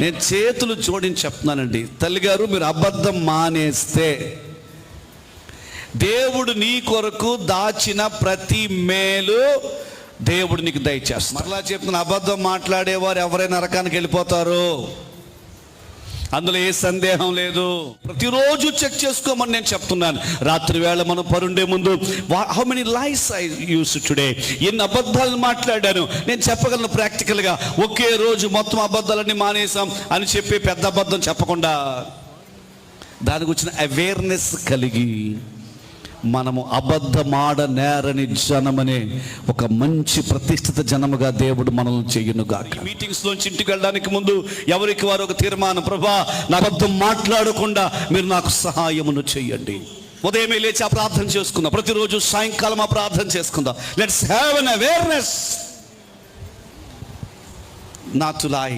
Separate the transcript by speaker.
Speaker 1: నేను చేతులు జోడించి చెప్తున్నానండి, తల్లిగారు మీరు అబద్ధం మానేస్తే దేవుడు నీ కొరకు దాచిన ప్రతి మేలు దేవుడు నీకు దయచేస్తాడు. మరలా చెప్తున్నా, అబద్ధం మాట్లాడేవారు ఎవరైనా నరకానికి వెళ్ళిపోతారు, అందులో ఏ సందేహం లేదు. ప్రతిరోజు చెక్ చేసుకోమని నేను చెప్తున్నాను. రాత్రి వేళ మనం పరుండే ముందు how many lies I use today, ఎన్ని అబద్ధాలను మాట్లాడాను నేను చెప్పగలను ప్రాక్టికల్గా. ఒకే రోజు మొత్తం అబద్ధాలన్నీ మానేసాం అని చెప్పి పెద్ద అబద్ధం చెప్పకుండా దానికి వచ్చిన అవేర్నెస్ కలిగి మనము అబద్ధమాడ నేరని జనమనే ఒక మంచి ప్రతిష్ఠిత జనముగా దేవుడు మనల్ని చెయ్యునుగాక. మీటింగ్స్ లోంచి ఇంటికి వెళ్ళడానికి ముందు ఎవరికి వారు ఒక తీర్మానం, ప్రభా నా అబద్ధం మాట్లాడకుండా మీరు నాకు సహాయమును చెయ్యండి. ఉదయమే లేచి ఆ ప్రార్థన చేసుకుందాం, ప్రతిరోజు సాయంకాలం ఆ ప్రార్థన చేసుకుందాం. Let's have an awareness not to lie.